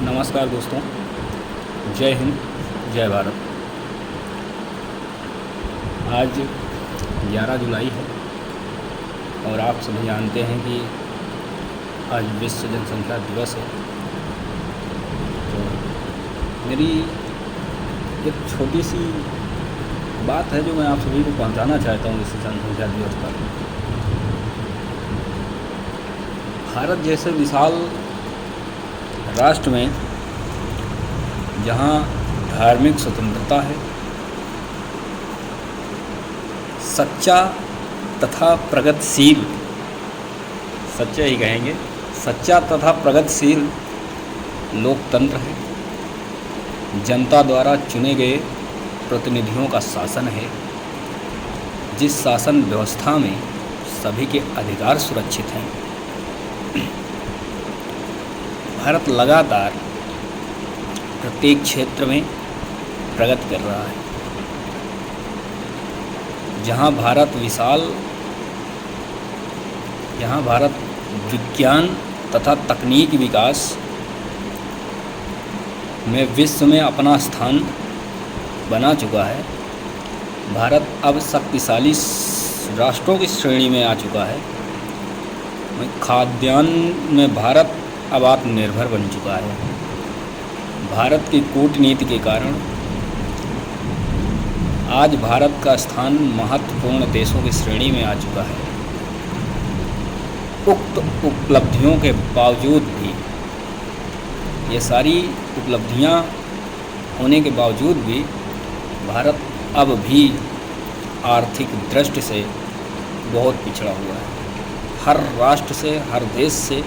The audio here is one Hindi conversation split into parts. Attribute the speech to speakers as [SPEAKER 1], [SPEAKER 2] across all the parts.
[SPEAKER 1] नमस्कार दोस्तों, जय हिंद, जय भारत। आज 11 जुलाई है और आप सभी जानते हैं कि आज विश्व जनसंख्या दिवस है। तो मेरी एक छोटी सी बात है जो मैं आप सभी को पहुंचाना चाहता हूँ विश्व जनसंख्या दिवस पर। भारत जैसे विशाल राष्ट्र में जहाँ धार्मिक स्वतंत्रता है, सच्चा तथा प्रगतिशील, सच्चा ही कहेंगे, सच्चा तथा प्रगतिशील लोकतंत्र है, जनता द्वारा चुने गए प्रतिनिधियों का शासन है, जिस शासन व्यवस्था में सभी के अधिकार सुरक्षित हैं। भारत लगातार प्रत्येक क्षेत्र में प्रगति कर रहा है। जहाँ भारत विज्ञान तथा तकनीकी विकास में विश्व में अपना स्थान बना चुका है, भारत अब शक्तिशाली राष्ट्रों की श्रेणी में आ चुका है। खाद्यान्न में भारत अब आत्मनिर्भर बन चुका है। भारत की कूटनीति के कारण आज भारत का स्थान महत्वपूर्ण देशों की श्रेणी में आ चुका है। उक्त उपलब्धियों के बावजूद भी, ये सारी उपलब्धियां होने के बावजूद भी, भारत अब भी आर्थिक दृष्टि से बहुत पिछड़ा हुआ है। हर राष्ट्र से, हर देश से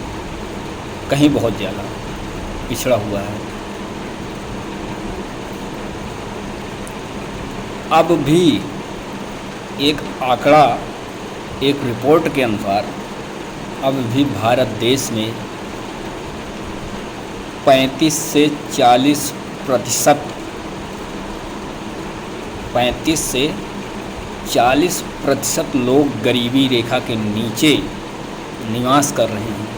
[SPEAKER 1] कहीं बहुत ज़्यादा पिछड़ा हुआ है। अब भी एक आंकड़ा, एक रिपोर्ट के अनुसार अब भी भारत देश में 35 से 40% लोग गरीबी रेखा के नीचे निवास कर रहे हैं,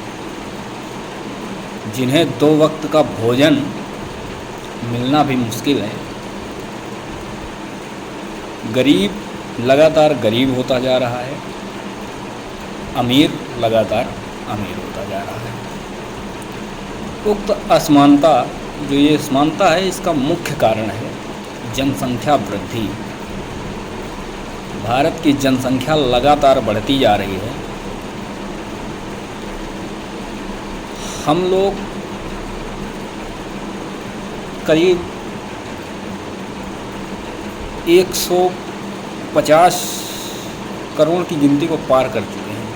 [SPEAKER 1] जिन्हें 2 वक्त का भोजन मिलना भी मुश्किल है। गरीब लगातार गरीब होता जा रहा है, अमीर लगातार अमीर होता जा रहा है। उक्त असमानता, जो ये असमानता है, इसका मुख्य कारण है जनसंख्या वृद्धि। भारत की जनसंख्या लगातार बढ़ती जा रही है। हम लोग करीब 150 करोड़ की गिनती को पार कर चुके हैं।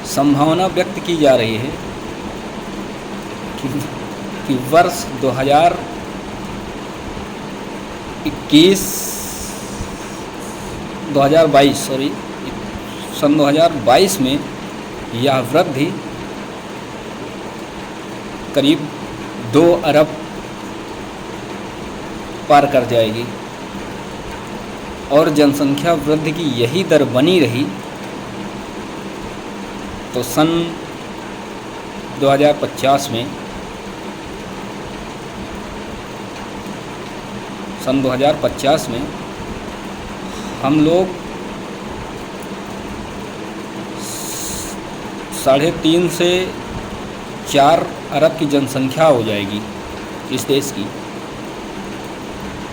[SPEAKER 1] संभावना व्यक्त की जा रही है कि वर्ष सन 2022 में यह वृद्धि करीब 2 अरब पार कर जाएगी और जनसंख्या वृद्धि की यही दर बनी रही तो सन 2050 में हम लोग 3.5 से 4 अरब की जनसंख्या हो जाएगी इस देश की।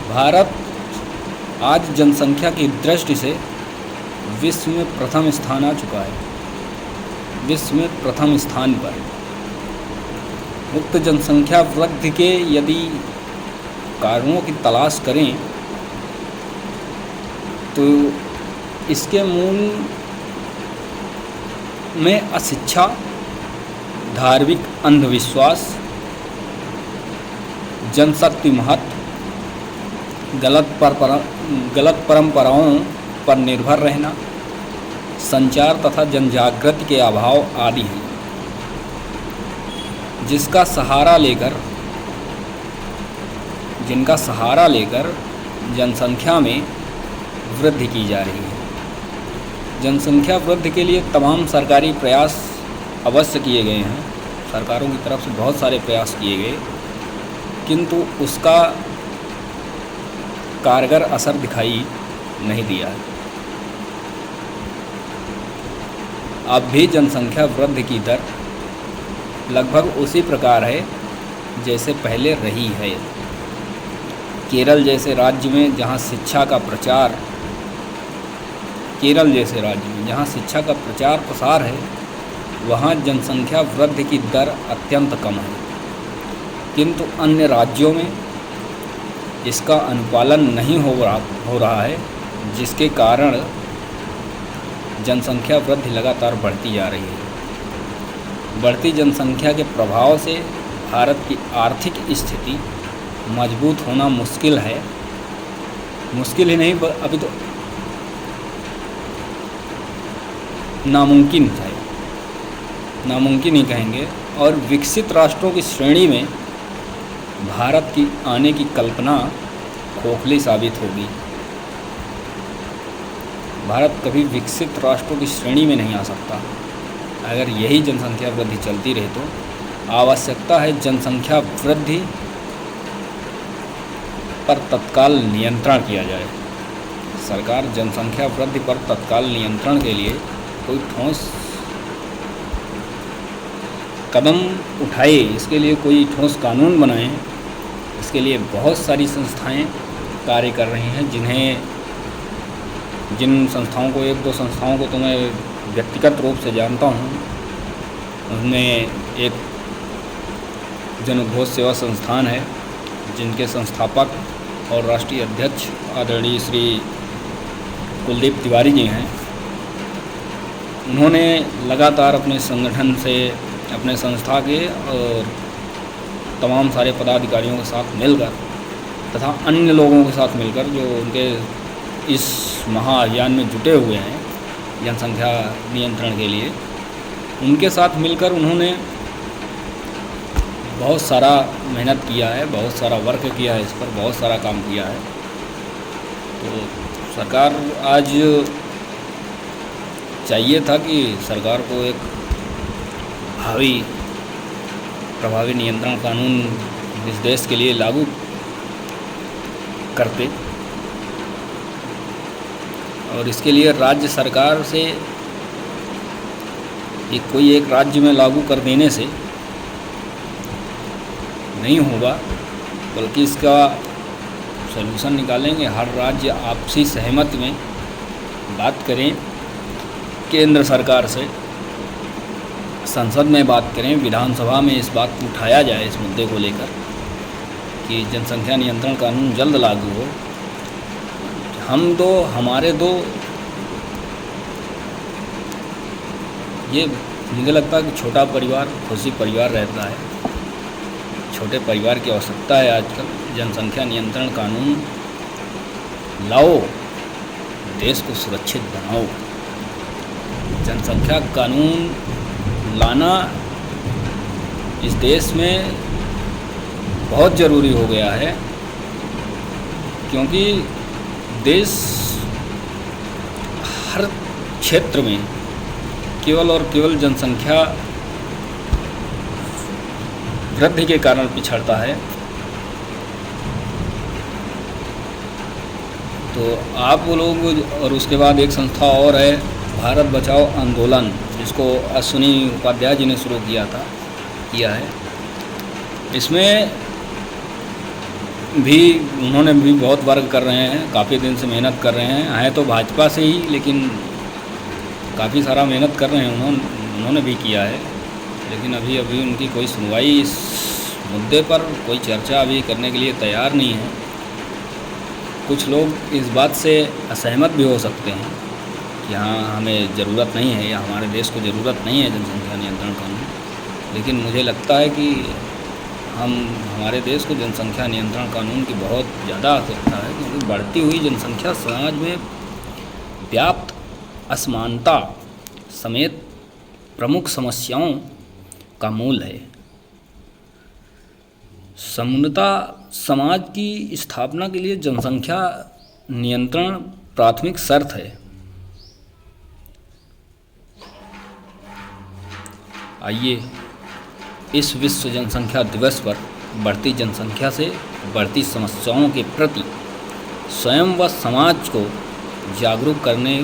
[SPEAKER 1] भारत आज जनसंख्या की दृष्टि से विश्व में प्रथम स्थान आ चुका है, विश्व में प्रथम स्थान पर। मुक्त जनसंख्या वृद्धि के यदि कारणों की तलाश करें तो इसके मूल में अशिक्षा, धार्मिक अंधविश्वास, जनशक्ति महत्व, गलत परंपराओं पर निर्भर रहना, संचार तथा जनजागृति के अभाव आदि हैं, जिनका सहारा लेकर जनसंख्या में वृद्धि की जा रही है। जनसंख्या वृद्धि के लिए तमाम सरकारी प्रयास अवश्य किए गए हैं, सरकारों की तरफ से बहुत सारे प्रयास किए गए, किंतु उसका कारगर असर दिखाई नहीं दिया है। अब भी जनसंख्या वृद्धि की दर लगभग उसी प्रकार है जैसे पहले रही है। केरल जैसे राज्य में जहाँ शिक्षा का प्रचार प्रसार है, वहाँ जनसंख्या वृद्धि की दर अत्यंत कम है, किंतु अन्य राज्यों में इसका अनुपालन नहीं हो रहा है, जिसके कारण जनसंख्या वृद्धि लगातार बढ़ती जा रही है। बढ़ती जनसंख्या के प्रभाव से भारत की आर्थिक स्थिति मजबूत होना मुश्किल है। मुश्किल ही नहीं, अभी तो नामुमकिन है, नामुमकिन ही कहेंगे। और विकसित राष्ट्रों की श्रेणी में भारत की आने की कल्पना खोखली साबित होगी। भारत कभी विकसित राष्ट्रों की श्रेणी में नहीं आ सकता। अगर यही जनसंख्या वृद्धि चलती रहे तो आवश्यकता है जनसंख्या वृद्धि पर तत्काल नियंत्रण किया जाए। सरकार जनसंख्या वृद्धि पर तत्काल नियंत्रण के लिए कोई ठोस कदम उठाए, इसके लिए कोई ठोस कानून बनाए। इसके लिए बहुत सारी संस्थाएं कार्य कर रही हैं, जिन संस्थाओं को, एक दो संस्थाओं को तो मैं व्यक्तिगत रूप से जानता हूँ। उनमें एक जन उपभोग सेवा संस्थान है, जिनके संस्थापक और राष्ट्रीय अध्यक्ष आदरणीय श्री कुलदीप तिवारी जी हैं। उन्होंने लगातार अपने संगठन से, अपने संस्था के और तमाम सारे पदाधिकारियों के साथ मिलकर तथा अन्य लोगों के साथ मिलकर जो उनके इस महाअभियान में जुटे हुए हैं जनसंख्या नियंत्रण के लिए, उनके साथ मिलकर उन्होंने बहुत सारा मेहनत किया है, बहुत सारा वर्क किया है, इस पर बहुत सारा काम किया है। तो सरकार आज चाहिए था कि सरकार को एक प्रभावी नियंत्रण कानून इस देश के लिए लागू करते, और इसके लिए राज्य सरकार से कोई एक राज्य में लागू कर देने से नहीं होगा, बल्कि इसका सलूशन निकालेंगे। हर राज्य आपसी सहमति में बात करें, केंद्र सरकार से संसद में बात करें, विधानसभा में इस बात को उठाया जाए, इस मुद्दे को लेकर कि जनसंख्या नियंत्रण कानून जल्द लागू हो। हमारे दो, ये मुझे लगता है कि छोटा परिवार खुशी परिवार रहता है। छोटे परिवार की आवश्यकता है आजकल। जनसंख्या नियंत्रण कानून लाओ, देश को सुरक्षित बनाओ। जनसंख्या कानून लाना इस देश में बहुत ज़रूरी हो गया है, क्योंकि देश हर क्षेत्र में केवल और केवल जनसंख्या वृद्धि के कारण पिछड़ता है। तो आप लोग, और उसके बाद एक संस्था और है भारत बचाओ आंदोलन, जिसको अश्विनी उपाध्याय जी ने शुरू किया है। इसमें भी उन्होंने भी बहुत वर्क कर रहे हैं, काफ़ी दिन से मेहनत कर रहे हैं तो भाजपा से ही, लेकिन काफ़ी सारा मेहनत कर रहे हैं उन्होंने भी किया है। लेकिन अभी उनकी कोई सुनवाई, इस मुद्दे पर कोई चर्चा अभी करने के लिए तैयार नहीं है। कुछ लोग इस बात से असहमत भी हो सकते हैं कि हाँ, हमें ज़रूरत नहीं है या हमारे देश को ज़रूरत नहीं है जनसंख्या नियंत्रण कानून। लेकिन मुझे लगता है कि हमारे देश को जनसंख्या नियंत्रण कानून की बहुत ज़्यादा आवश्यकता है, क्योंकि बढ़ती हुई जनसंख्या समाज में व्याप्त असमानता समेत प्रमुख समस्याओं का मूल है। समन्वता समाज की स्थापना के लिए जनसंख्या नियंत्रण प्राथमिक शर्त है। आइए इस विश्व जनसंख्या दिवस पर बढ़ती जनसंख्या से बढ़ती समस्याओं के प्रति स्वयं व समाज को जागरूक करने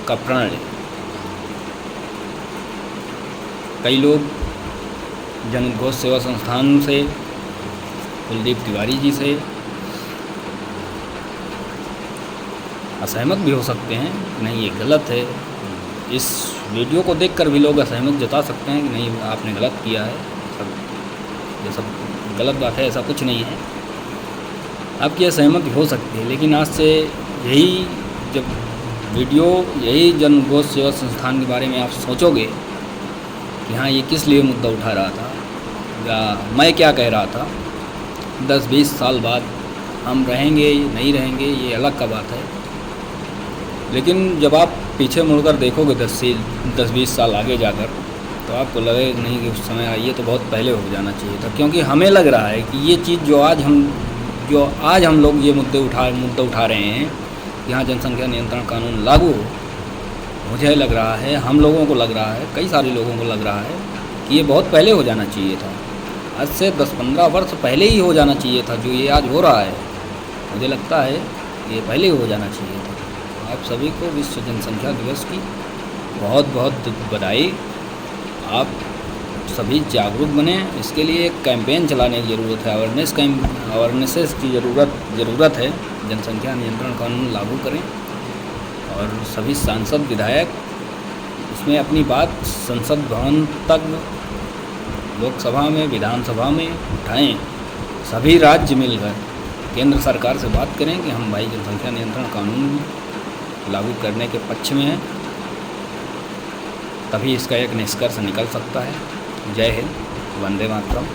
[SPEAKER 1] का प्रण लें। कई लोग जन उद्घोष सेवा संस्थान से, कुलदीप तिवारी जी से असहमत भी हो सकते हैं, नहीं ये गलत है। इस वीडियो को देखकर भी लोग असहमत जता सकते हैं कि नहीं आपने गलत किया है, ये सब गलत बात है, ऐसा कुछ नहीं है। आपकी असहमति हो सकती है, लेकिन आज से यही जब वीडियो यही जन उद्घोष सेवा संस्थान के बारे में आप सोचोगे कि हाँ ये किस लिए मुद्दा उठा रहा था या मैं क्या कह रहा था, 10-20 साल बाद हम रहेंगे नहीं रहेंगे ये अलग का बात है। लेकिन जब आप पीछे मुड़कर देखोगे 10-20 साल आगे जाकर, तो आपको लगे नहीं कि उस समय ये तो बहुत पहले हो जाना चाहिए था। क्योंकि हमें लग रहा है कि ये चीज़ जो आज हम लोग ये मुद्दा उठा रहे हैं, यहाँ जनसंख्या नियंत्रण कानून लागू हो, मुझे लग रहा है, हम लोगों को लग रहा है, कई सारे लोगों को लग रहा है कि ये बहुत पहले हो जाना चाहिए था। आज से 10-15 वर्ष पहले ही हो जाना चाहिए था। जो ये आज हो रहा है, मुझे लगता है ये पहले ही हो जाना चाहिए था। आप सभी को विश्व जनसंख्या दिवस की बहुत बहुत बधाई। आप सभी जागरूक बने। इसके लिए एक कैंपेन चलाने की ज़रूरत है, अवेयरनेसेस की ज़रूरत है। जनसंख्या नियंत्रण कानून लागू करें और सभी सांसद विधायक इसमें अपनी बात संसद भवन तक, लोकसभा में, विधानसभा में उठाएं। सभी राज्य मिलकर केंद्र सरकार से बात करें कि हम भाई जनसंख्या नियंत्रण कानून लागू करने के पक्ष में हैं, तभी इसका एक निष्कर्ष निकल सकता है। जय हिंद, वंदे मातरम।